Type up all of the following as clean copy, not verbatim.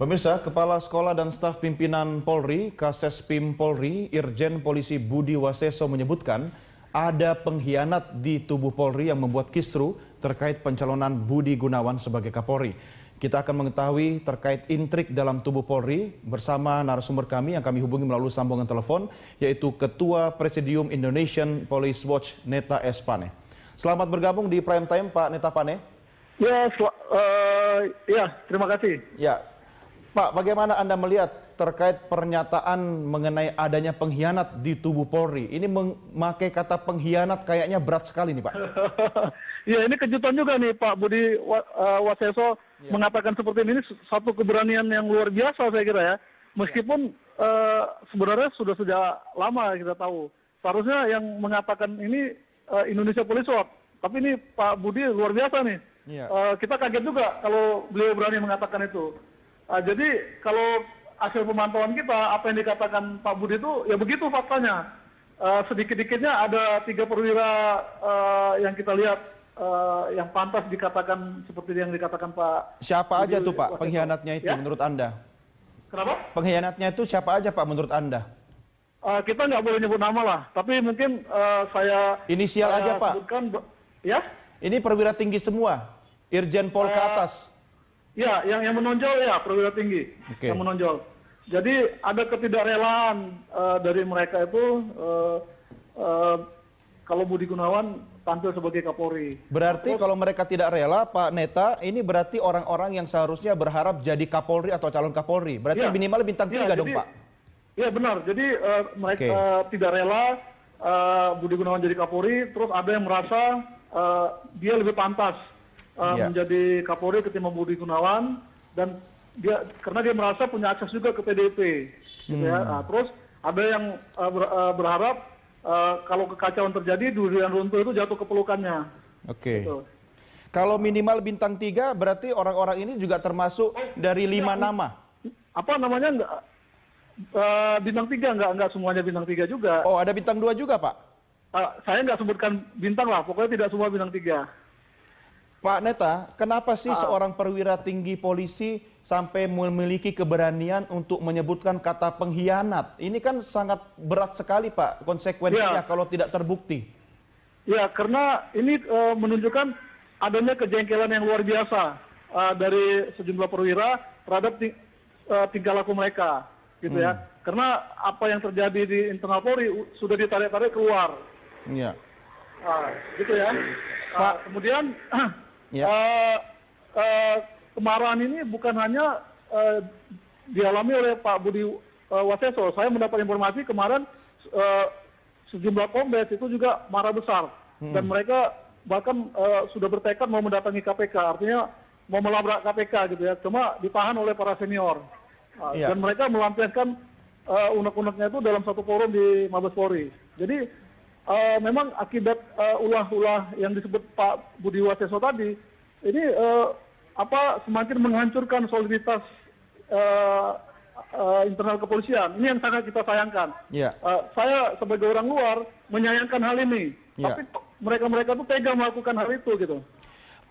Pemirsa, Kepala Sekolah dan Staf Pimpinan Polri, Kasespim Polri, Irjen Polisi Budi Waseso menyebutkan ada pengkhianat di tubuh Polri yang membuat kisru terkait pencalonan Budi Gunawan sebagai Kapolri. Kita akan mengetahui terkait intrik dalam tubuh Polri bersama narasumber kami yang kami hubungi melalui sambungan telepon, yaitu Ketua Presidium Indonesian Police Watch, Neta S. Pane. Selamat bergabung di Prime Time, Pak Neta Pane. Ya, terima kasih. Ya, Pak, bagaimana Anda melihat terkait pernyataan mengenai adanya pengkhianat di tubuh Polri? Ini memakai kata pengkhianat kayaknya berat sekali nih, Pak. Ya, ini kejutan juga nih Pak Budi Waseso mengatakan seperti ini, satu keberanian yang luar biasa saya kira ya. Meskipun sebenarnya sudah sejak lama kita tahu. Seharusnya yang mengatakan ini Indonesia Police Watch. Tapi ini Pak Budi luar biasa nih. Kita kaget juga kalau beliau berani mengatakan itu. Jadi kalau hasil pemantauan kita, apa yang dikatakan Pak Budi itu ya begitu faktanya. Sedikit-dikitnya ada 3 perwira yang kita lihat yang pantas dikatakan seperti yang dikatakan Pak. Siapa Budi aja tuh Pak pengkhianatnya itu menurut Anda? Kenapa? Pengkhianatnya itu siapa aja Pak menurut Anda? Kita nggak boleh nyebut nama lah, tapi mungkin saya inisial aja Pak. Sebutkan, ya? Ini perwira tinggi semua, Irjen Pol ke atas. Ya, yang menonjol ya perwira tinggi yang menonjol. Jadi ada ketidakrelaan dari mereka itu kalau Budi Gunawan tampil sebagai Kapolri. Berarti kalau mereka tidak rela, Pak Neta, ini berarti orang-orang yang seharusnya berharap jadi Kapolri atau calon Kapolri. Berarti minimal bintang 3 dong, Pak. Iya benar. Jadi mereka tidak rela Budi Gunawan jadi Kapolri, terus ada yang merasa dia lebih pantas menjadi Kapolri ketimbang Budi Gunawan, dan karena dia merasa punya akses juga ke PDIP. Gitu ya. Nah, terus ada yang berharap kalau kekacauan terjadi, durian runtuh itu jatuh ke pelukannya. Gitu. Kalau minimal bintang 3 berarti orang-orang ini juga termasuk dari 5 nama. Apa namanya? Bintang 3, enggak semuanya bintang 3 juga. Oh, ada bintang 2 juga, Pak? Saya nggak sebutkan bintang lah, pokoknya tidak semua bintang 3. Pak Neta, kenapa sih seorang perwira tinggi polisi sampai memiliki keberanian untuk menyebutkan kata pengkhianat? Ini kan sangat berat sekali Pak konsekuensinya kalau tidak terbukti. Ya, karena ini menunjukkan adanya kejengkelan yang luar biasa dari sejumlah perwira terhadap tingkah laku mereka, gitu ya. Karena apa yang terjadi di internal Polri sudah ditarik-tarik keluar. Iya. Gitu ya. Pak, kemudian kemarahan ini bukan hanya dialami oleh Pak Budi Waseso. Saya mendapat informasi kemarin sejumlah kombes itu juga marah besar. Dan mereka bahkan sudah bertekad mau mendatangi KPK. Artinya mau melabrak KPK gitu ya. Cuma ditahan oleh para senior. Dan mereka melampiaskan unek-uneknya itu dalam satu forum di Mabes Polri. Jadi memang akibat ulah-ulah yang disebut Pak Budi Waseso tadi, ini semakin menghancurkan soliditas internal kepolisian. Ini yang sangat kita sayangkan. Saya sebagai orang luar menyayangkan hal ini, tapi mereka-mereka tuh tega melakukan hal itu gitu.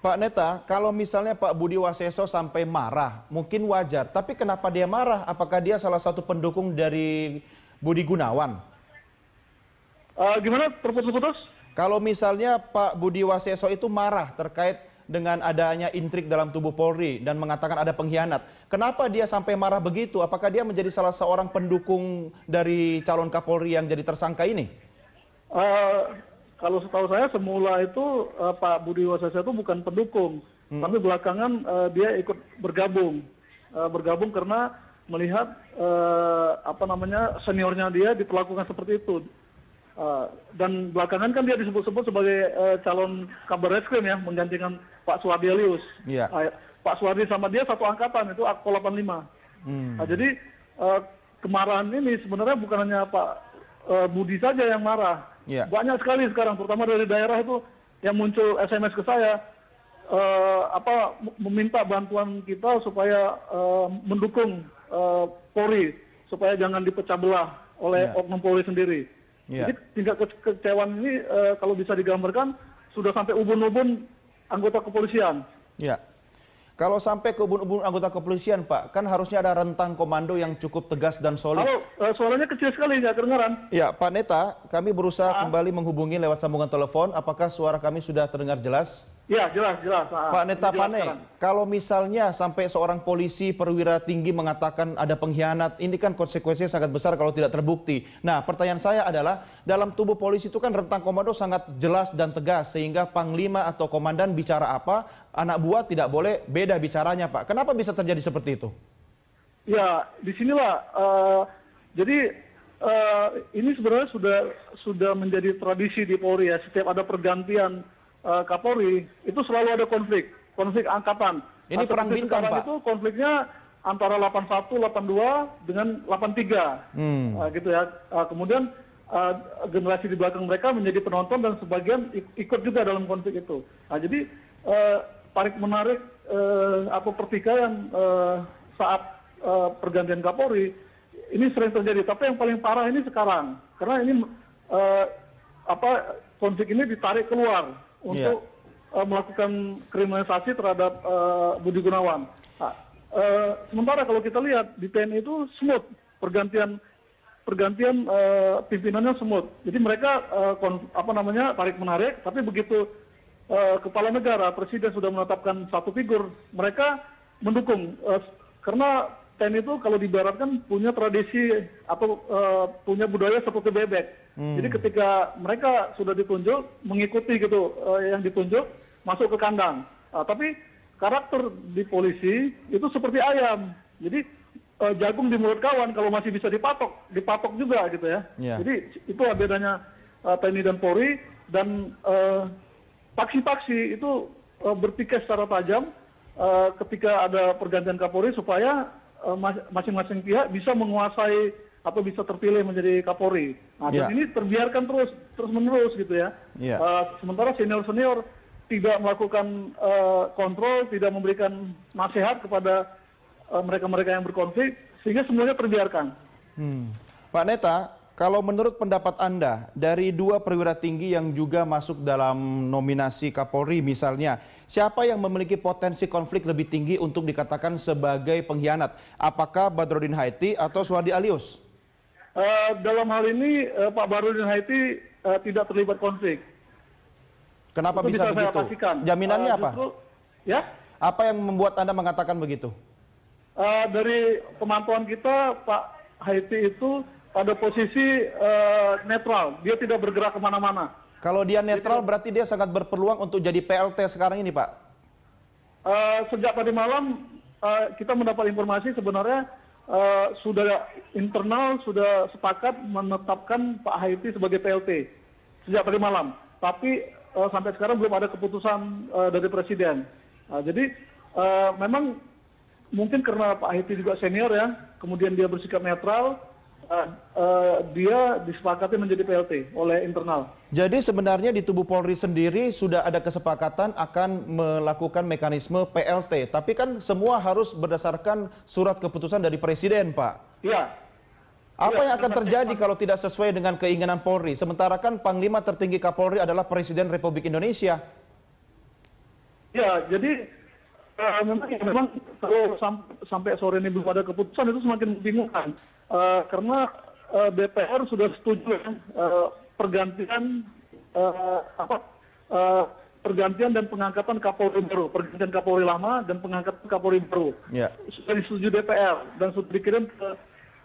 Pak Neta, kalau misalnya Pak Budi Waseso sampai marah, mungkin wajar. Tapi kenapa dia marah? Apakah dia salah satu pendukung dari Budi Gunawan? Gimana? Terputus-putus? Kalau misalnya Pak Budi Waseso itu marah terkait dengan adanya intrik dalam tubuh Polri dan mengatakan ada pengkhianat. Kenapa dia sampai marah begitu? Apakah dia menjadi salah seorang pendukung dari calon Kapolri yang jadi tersangka ini? Kalau setahu saya semula itu Pak Budi Waseso itu bukan pendukung, tapi belakangan dia ikut bergabung. Bergabung karena melihat seniornya dia diperlakukan seperti itu. Dan belakangan kan dia disebut-sebut sebagai calon Kabar Reskrim ya, menggantikan Pak Suwardi Alyus. Pak Suwardi sama dia satu angkatan, itu Akpol 85. Jadi kemarahan ini sebenarnya bukan hanya Pak Budi saja yang marah. Banyak sekali sekarang, terutama dari daerah itu yang muncul SMS ke saya, meminta bantuan kita supaya mendukung Polri, supaya jangan dipecah belah oleh oknum Polri sendiri. Jadi tingkat kekecewaan ini kalau bisa digambarkan sudah sampai ubun-ubun anggota kepolisian. Kalau sampai ke ubun-ubun anggota kepolisian, Pak, kan harusnya ada rentang komando yang cukup tegas dan solid. Halo, suaranya kecil sekali, nggak kedengaran. Ya, Pak Neta, kami berusaha kembali menghubungi lewat sambungan telepon. Apakah suara kami sudah terdengar jelas? Ya, jelas. Pak Neta Pane, kalau misalnya sampai seorang polisi perwira tinggi mengatakan ada pengkhianat, ini kan konsekuensinya sangat besar kalau tidak terbukti. Nah, pertanyaan saya adalah, dalam tubuh polisi itu kan rentang komando sangat jelas dan tegas, sehingga panglima atau komandan bicara apa, anak buah tidak boleh beda bicaranya, Pak. Kenapa bisa terjadi seperti itu? Ya, disinilah. Jadi ini sebenarnya sudah menjadi tradisi di Polri ya. Setiap ada pergantian Kapolri itu selalu ada konflik angkatan. Ini perang bintang, Pak. Itu konfliknya antara 81, 82 dengan 83, gitu ya. Kemudian generasi di belakang mereka menjadi penonton dan sebagian ikut juga dalam konflik itu. Nah, jadi tarik menarik atau pertikaian saat pergantian Kapolri ini sering terjadi. Tapi yang paling parah ini sekarang, karena ini konflik ini ditarik keluar untuk melakukan kriminalisasi terhadap Budi Gunawan. Nah, sementara kalau kita lihat di TNI itu smooth pergantian pimpinannya smooth. Jadi mereka tarik menarik, tapi begitu kepala negara presiden sudah menetapkan satu figur, mereka mendukung karena TNI itu kalau diibaratkan punya tradisi atau punya budaya seperti bebek. Jadi ketika mereka sudah ditunjuk, mengikuti gitu yang ditunjuk, masuk ke kandang. Tapi karakter di polisi itu seperti ayam. Jadi jagung di mulut kawan kalau masih bisa dipatok juga gitu ya. Jadi itu bedanya TNI dan Polri, dan faksi-faksi itu berpikir secara tajam ketika ada pergantian Kapolri supaya masing-masing pihak bisa menguasai atau bisa terpilih menjadi Kapolri. Nah, dan ini terbiarkan terus-menerus gitu ya. Sementara senior-senior tidak melakukan kontrol, tidak memberikan nasihat kepada mereka-mereka yang berkonflik, sehingga semuanya terbiarkan. Pak Neta, kalau menurut pendapat Anda, dari dua perwira tinggi yang juga masuk dalam nominasi Kapolri misalnya, siapa yang memiliki potensi konflik lebih tinggi untuk dikatakan sebagai pengkhianat? Apakah Badrodin Haiti atau Suhardi Alyus? Dalam hal ini Pak Badrodin Haiti tidak terlibat konflik. Kenapa itu bisa begitu? Jaminannya apa? Ya? Apa yang membuat Anda mengatakan begitu? Dari pemantauan kita, Pak Haiti itu pada posisi netral, dia tidak bergerak kemana-mana. Kalau dia netral berarti dia sangat berpeluang untuk jadi PLT sekarang ini, Pak? Sejak tadi malam kita mendapat informasi sebenarnya sudah internal, sudah sepakat menetapkan Pak Haiti sebagai PLT sejak tadi malam. Tapi sampai sekarang belum ada keputusan dari Presiden. Jadi memang mungkin karena Pak Haiti juga senior ya, kemudian dia bersikap netral, dia disepakati menjadi PLT oleh internal. Jadi sebenarnya di tubuh Polri sendiri sudah ada kesepakatan akan melakukan mekanisme PLT. Tapi kan semua harus berdasarkan surat keputusan dari Presiden, Pak. Iya. Apa yang akan terjadi kalau tidak sesuai dengan keinginan Polri? Sementara kan Panglima tertinggi Kapolri adalah Presiden Republik Indonesia. Ya, jadi memang kalau sampai sore ini belum ada keputusan itu semakin membingungkan. Karena DPR sudah setuju pergantian dan pengangkatan Kapolri baru, pergantian Kapolri lama dan pengangkatan Kapolri baru. Sudah disetujui DPR dan sudah dikirim ke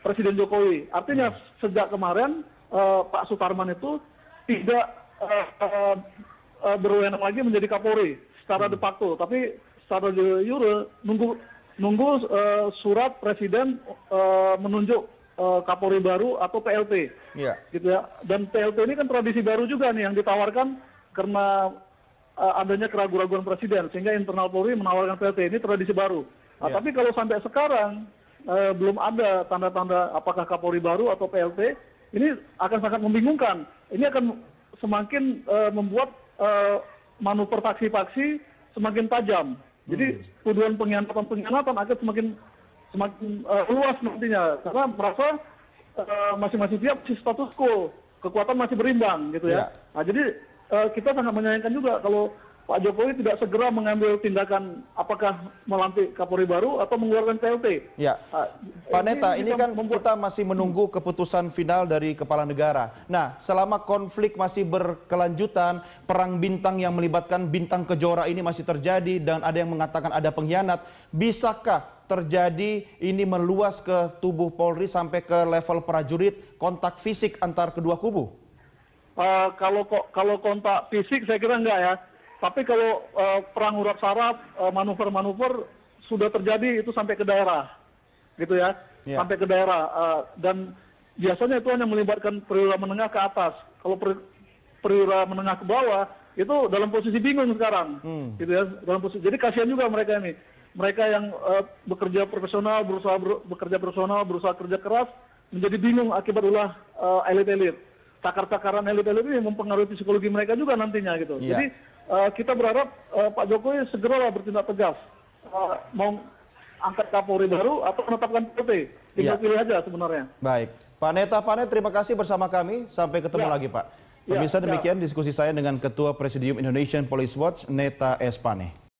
Presiden Jokowi. Artinya sejak kemarin Pak Sutarman itu tidak berwenang lagi menjadi Kapolri secara de facto, tapi secara de jure nunggu surat Presiden menunjuk Kapolri baru atau PLT, gitu ya. Dan PLT ini kan tradisi baru juga nih yang ditawarkan karena adanya keraguan-keraguan Presiden, sehingga internal Polri menawarkan PLT, ini tradisi baru. Nah, tapi kalau sampai sekarang belum ada tanda-tanda apakah Kapolri baru atau PLT, ini akan sangat membingungkan. Ini akan semakin membuat manuver faksi-faksi semakin tajam. Jadi tuduhan pengkhianatan akan semakin luas nantinya, karena merasa masing-masing pihak masih status quo, kekuatan masih berimbang gitu ya. Nah, jadi kita sangat menyayangkan juga kalau Pak Jokowi tidak segera mengambil tindakan apakah melantik Kapolri baru atau mengeluarkan PLT. Ya, Pak Neta, ini kan kita masih menunggu keputusan final dari kepala negara. Nah, selama konflik masih berkelanjutan, perang bintang yang melibatkan bintang kejora ini masih terjadi dan ada yang mengatakan ada pengkhianat, bisakah terjadi ini meluas ke tubuh Polri sampai ke level prajurit, kontak fisik antar kedua kubu? Kalau kontak fisik saya kira enggak ya. Tapi kalau perang urat saraf, manuver-manuver sudah terjadi itu sampai ke daerah, gitu ya, sampai ke daerah. Dan biasanya itu hanya melibatkan perwira menengah ke atas. Kalau perwira menengah ke bawah itu dalam posisi bingung sekarang, gitu ya. Dalam posisi. Jadi kasihan juga mereka ini, mereka yang bekerja profesional, bekerja kerja keras, menjadi bingung akibat ulah elit-elit. Cakar-cakaran elit-elit ini mempengaruhi psikologi mereka juga nantinya, gitu. Jadi kita berharap Pak Jokowi segera bertindak tegas, mau angkat Kapolri baru atau menetapkan PLT, tinggal pilih aja sebenarnya. Baik, Pak Neta, terima kasih bersama kami, sampai ketemu lagi Pak. Pemirsa, demikian diskusi saya dengan Ketua Presidium Indonesian Police Watch, Neta S. Pane.